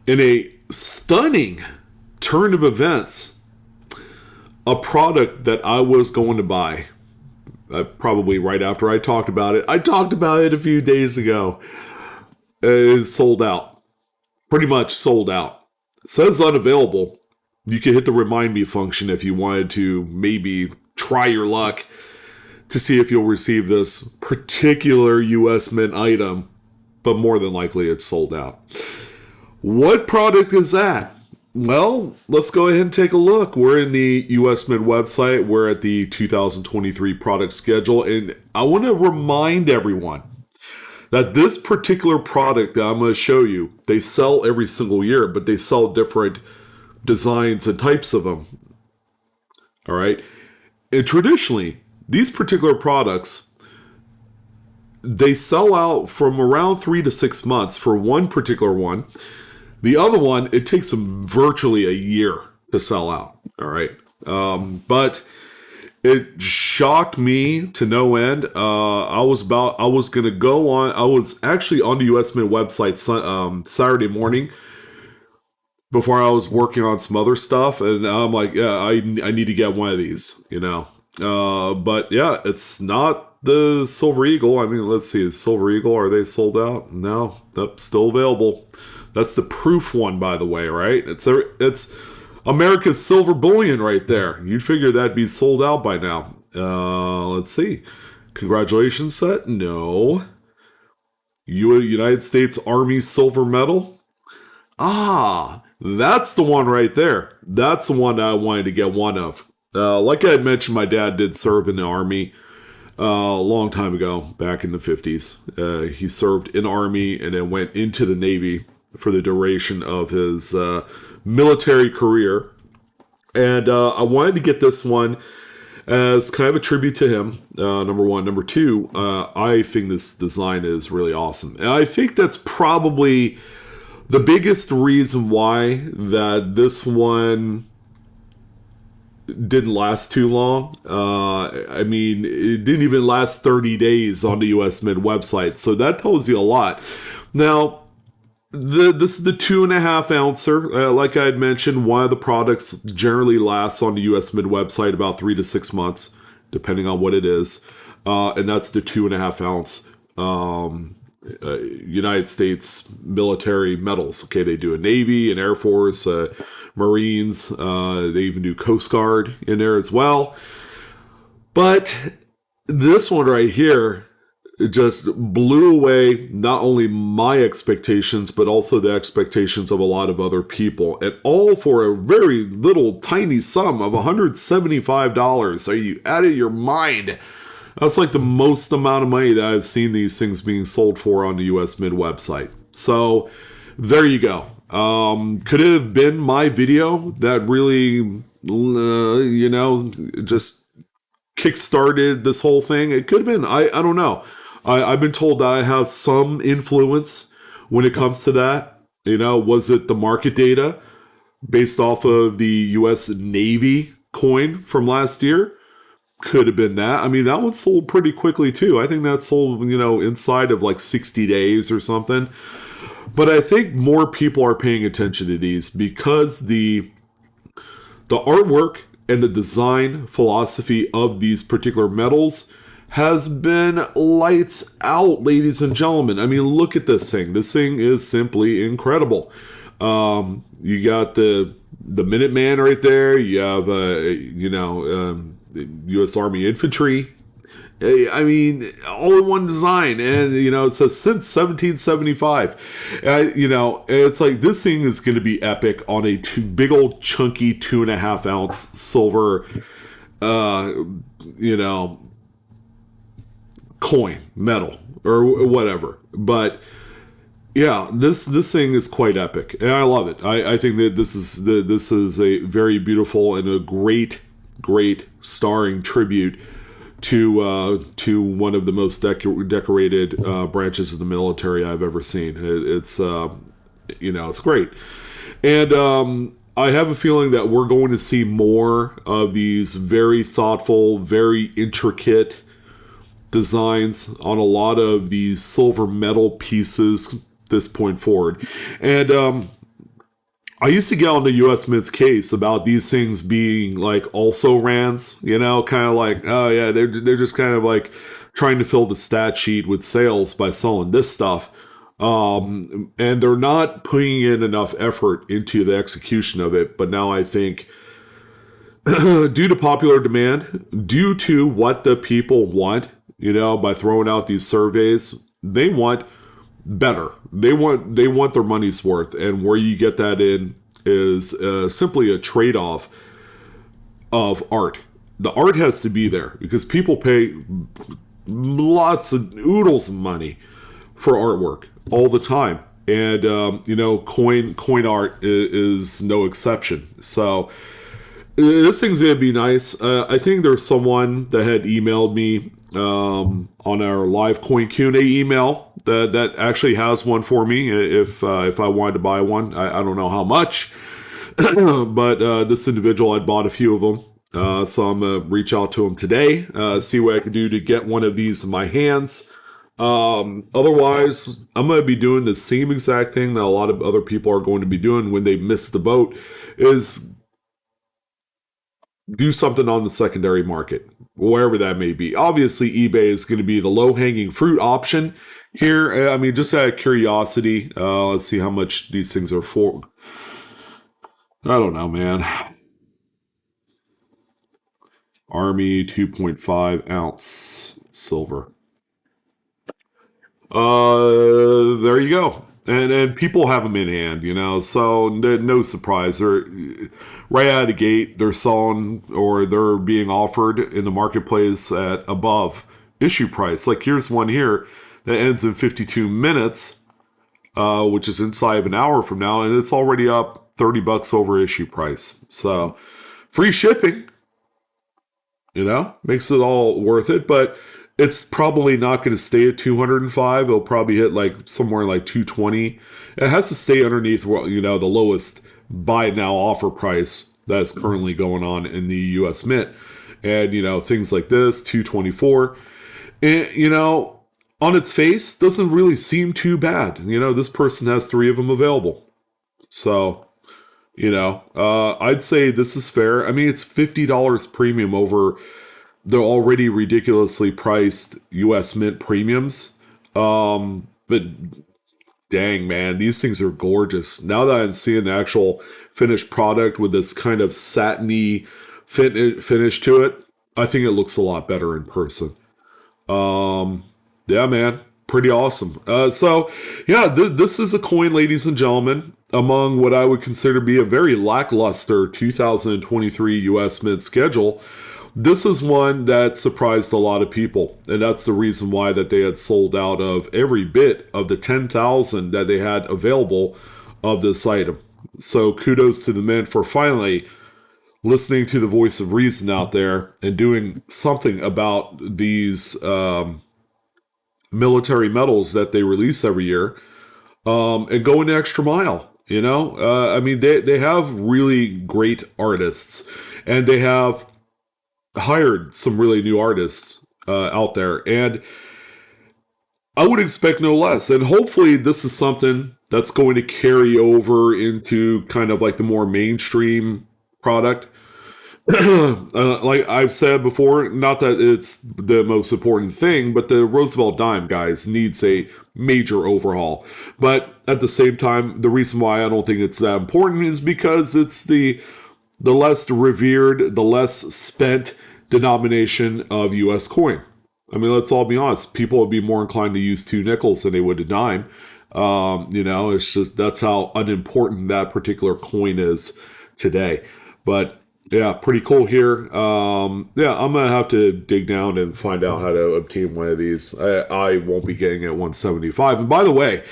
In a stunning turn of events, a product that I was going to buy, probably right after I talked about it. I talked about it a few days ago. It's sold out. Pretty much sold out. It says unavailable. You can hit the remind me function if you wanted to maybe try your luck to see if you'll receive this particular US Mint item, but more than likely it's sold out. What product is that? Well, let's go ahead and take a look. We're in the US Mint website. We're at the 2023 product schedule, and I want to remind everyone that this particular product that I'm going to show you, they sell every single year, but they sell different designs and types of them. All right. And traditionally, these particular products, they sell out from around 3 to 6 months for one particular one. The other one, it takes them virtually a year to sell out. All right. But it shocked me to no end. I was actually on the US Mint website Saturday morning before I was working on some other stuff. And I'm like, yeah, I need to get one of these, but yeah, it's not the Silver Eagle. I mean, let's see, the Silver Eagle, are they sold out? No, that's still available. That's the proof one, by the way, right? It's America's silver bullion right there. You'd figure that'd be sold out by now. Let's see. Congratulations set? No. United States Army silver medal? Ah, that's the one right there. That's the one that I wanted to get one of. Like I had mentioned, my dad did serve in the Army a long time ago, back in the 50s. He served in Army and then went into the Navy for the duration of his military career. And I wanted to get this one as kind of a tribute to him, number one. Number two, I think this design is really awesome. And I think that's probably the biggest reason why that this one didn't last too long. I mean, it didn't even last 30 days on the US Mint website. So that tells you a lot. Now, this is the 2.5 ouncer. Like I had mentioned, one of the products generally lasts on the US Mint website about 3 to 6 months, depending on what it is. And that's the 2.5 ounce United States military medals. Okay, they do a Navy, an Air Force, Marines. They even do Coast Guard in there as well. But this one right here, it just blew away not only my expectations, but also the expectations of a lot of other people. And all for a very little tiny sum of $175. Are you out of your mind? That's like the most amount of money that I've seen these things being sold for on the US Mint website. So there you go. Could it have been my video that really, just kickstarted this whole thing? It could have been. I don't know. I've been told that I have some influence when it comes to that. Was it the market data based off of the U.S. Navy coin from last year? Could have been that. I mean, that one sold pretty quickly too. I think that sold, inside of like 60 days or something. But I think more people are paying attention to these because the artwork and the design philosophy of these particular medals has been lights out, ladies and gentlemen. I mean, look at this thing. This thing is simply incredible. You got the Minuteman right there. You have, U.S. Army Infantry. I mean, all in one design. And, it says since 1775. It's like this thing is going to be epic on a big old chunky 2.5 ounce silver, coin, metal, or whatever. But yeah, this thing is quite epic, and I love it. I think that this is a very beautiful and a great starring tribute to one of the most decorated branches of the military I've ever seen. It's it's great, and I have a feeling that we're going to see more of these very thoughtful, very intricate designs on a lot of these silver metal pieces this point forward. And I used to get on the U.S. Mint's case about these things being like also rans, kind of like, oh yeah, they're just kind of like trying to fill the stat sheet with sales by selling this stuff, and they're not putting in enough effort into the execution of it. But now I think, due to popular demand, due to what the people want, by throwing out these surveys, they want better. They want their money's worth, and where you get that in is simply a trade off of art. The art has to be there because people pay lots of oodles of money for artwork all the time, and coin art is no exception. So this thing's gonna be nice. I think there's someone that had emailed me on our live coin Q&A email that actually has one for me if I wanted to buy one. I don't know how much, but this individual had bought a few of them. So I'm gonna reach out to him today, see what I can do to get one of these in my hands. Otherwise, I'm going to be doing the same exact thing that a lot of other people are going to be doing when they miss the boat, is do something on the secondary market, wherever that may be. Obviously, eBay is going to be the low-hanging fruit option here. I mean, just out of curiosity, let's see how much these things are for. I don't know, man. Army 2.5 ounce silver. There you go. And people have them in hand, so no surprise. They're right out of the gate. They're selling, or they're being offered in the marketplace at above issue price. Like here's one here that ends in 52 minutes, which is inside of an hour from now, and it's already up $30 over issue price. So free shipping, makes it all worth it. But it's probably not going to stay at 205. It'll probably hit like somewhere like 220. It has to stay underneath, the lowest buy it now offer price that's currently going on in the U.S. Mint. And, things like this, 224. And, on its face, doesn't really seem too bad. This person has 3 of them available. So, I'd say this is fair. I mean, it's $50 premium over the already ridiculously priced U.S. Mint premiums. But dang, man, these things are gorgeous. Now that I'm seeing the actual finished product with this kind of satiny finish to it, I think it looks a lot better in person. Yeah, man, pretty awesome. So, yeah, this is a coin, ladies and gentlemen, among what I would consider to be a very lackluster 2023 U.S. Mint schedule. This is one that surprised a lot of people, and that's the reason why that they had sold out of every bit of the 10,000 that they had available of this item. So kudos to the Mint for finally listening to the voice of reason out there and doing something about these military medals that they release every year, and going the extra mile. I mean, they have really great artists, and they have hired some really new artists out there, and I would expect no less. And hopefully this is something that's going to carry over into kind of like the more mainstream product. Like I've said before, not that it's the most important thing, but the Roosevelt dime, guys, needs a major overhaul. But at the same time, the reason why I don't think it's that important is because it's the less revered, the less spent denomination of U.S. coin. I mean, let's all be honest. People would be more inclined to use 2 nickels than they would a dime. It's just that's how unimportant that particular coin is today. But yeah, pretty cool here. Yeah, I'm gonna have to dig down and find out how to obtain one of these. I won't be getting it at 175. And by the way,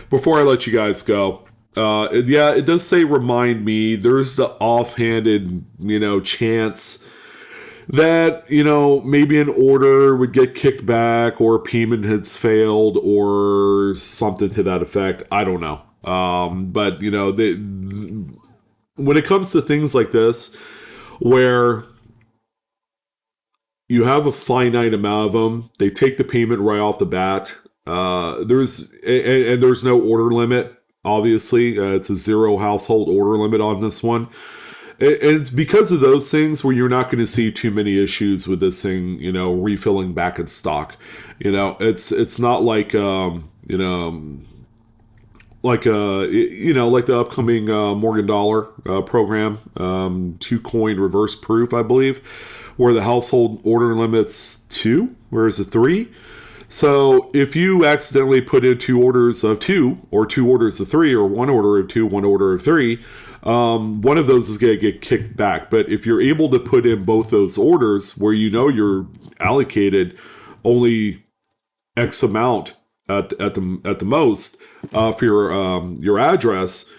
before I let you guys go, it does say remind me. There's the offhanded, chance that, maybe an order would get kicked back or payment has failed or something to that effect. I don't know. But, when it comes to things like this, where you have a finite amount of them, they take the payment right off the bat. There's no order limit. obviously. It's a 0 household order limit on this one. And it's because of those things where you're not going to see too many issues with this thing, refilling back in stock. It's not like, like the upcoming Morgan Dollar program, 2-coin reverse proof, I believe, where the household order limit's 2, whereas it 3. So if you accidentally put in 2 orders of 2, or 2 orders of 3, or 1 order of 2, 1 order of 3, one of those is going to get kicked back. But if you're able to put in both those orders where you're allocated only X amount at the most for your address,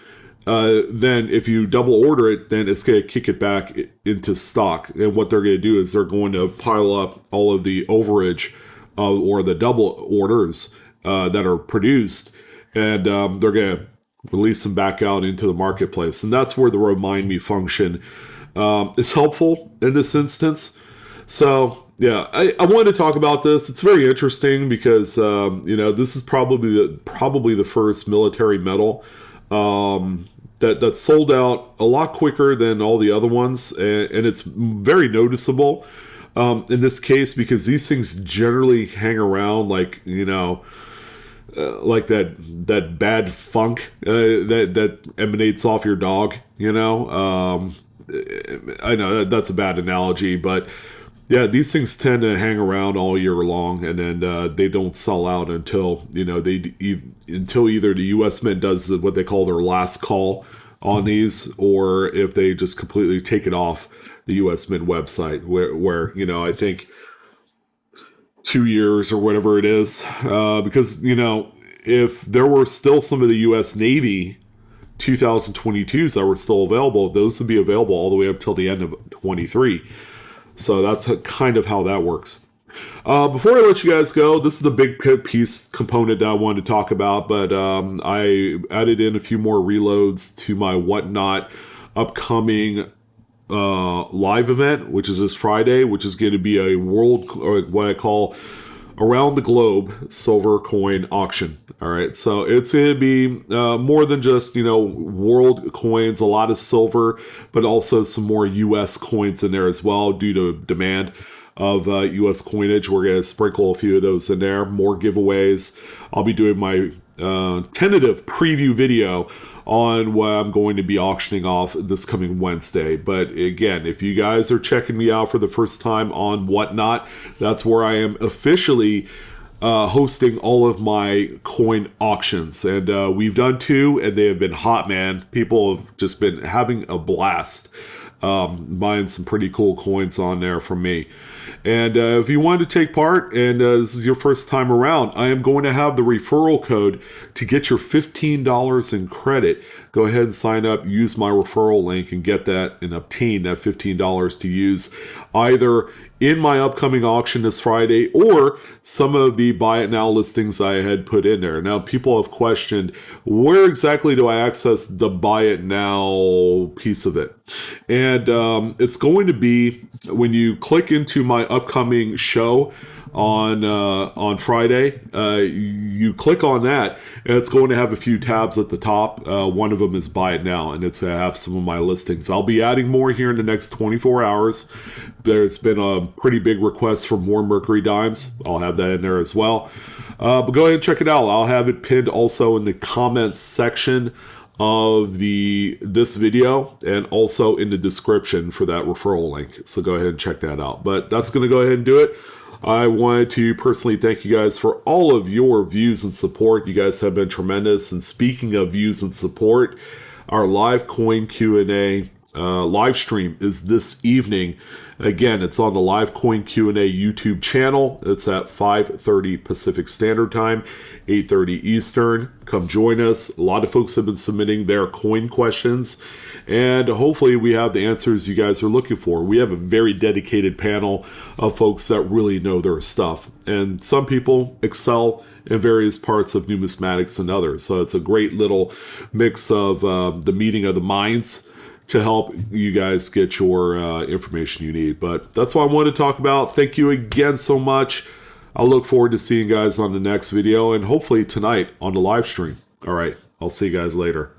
then if you double order it, then it's going to kick it back into stock. And what they're going to do is they're going to pile up all of the overage or the double orders that are produced, and they're going to release them back out into the marketplace. And that's where the remind me function is helpful in this instance. So yeah, I wanted to talk about this. It's very interesting because this is probably the first military medal that sold out a lot quicker than all the other ones, and it's very noticeable in this case because these things generally hang around like like that bad funk that emanates off your dog. I know that's a bad analogy, but yeah, these things tend to hang around all year long, and then they don't sell out until until either the U.S. Mint does what they call their last call on these, or if they just completely take it off the U.S. Mint website, where I think 2 years or whatever it is, because if there were still some of the U.S. Navy 2022s that were still available, those would be available all the way up till the end of 23. So that's kind of how that works. Before I let you guys go, this is a big piece component that I wanted to talk about, but I added in a few more reloads to my Whatnot upcoming live event, which is this Friday, which is going to be a world, or what I call around the globe silver coin auction. All right, so it's going to be more than just world coins, a lot of silver, but also some more U.S. coins in there as well due to demand of U.S. coinage. We're going to sprinkle a few of those in there. More giveaways. I'll be doing my tentative preview video on what I'm going to be auctioning off this coming Wednesday. But again, if you guys are checking me out for the first time on Whatnot, that's where I am officially hosting all of my coin auctions. And we've done 2, and they have been hot, man. People have just been having a blast buying some pretty cool coins on there from me. And if you want to take part, and this is your first time around, I am going to have the referral code to get your $15 in credit. Go ahead and sign up, use my referral link, and get that and obtain that $15 to use either in my upcoming auction this Friday or some of the buy it now listings I had put in there. Now, people have questioned, where exactly do I access the buy it now piece of it? And it's going to be when you click into my upcoming show on Friday, you click on that, and it's going to have a few tabs at the top. One of them is buy it now, and it's have some of my listings. I'll be adding more here in the next 24 hours. There's been a pretty big request for more Mercury dimes. I'll have that in there as well. But go ahead and check it out. I'll have it pinned also in the comments section of this video, and also in the description for that referral link. So go ahead and check that out. But that's going to go ahead and do it. I wanted to personally thank you guys for all of your views and support. You guys have been tremendous. And speaking of views and support, our live coin Q&A live stream is this evening. Again, it's on the Live Coin Q&A YouTube channel. It's at 5:30 Pacific Standard Time, 8:30 Eastern. Come join us. A lot of folks have been submitting their coin questions, and hopefully we have the answers you guys are looking for. We have a very dedicated panel of folks that really know their stuff, and some people excel in various parts of numismatics and others. So it's a great little mix of the meeting of the minds to help you guys get your information you need. But that's what I wanted to talk about. Thank you again so much. I look forward to seeing you guys on the next video, and hopefully tonight on the live stream. All right. I'll see you guys later.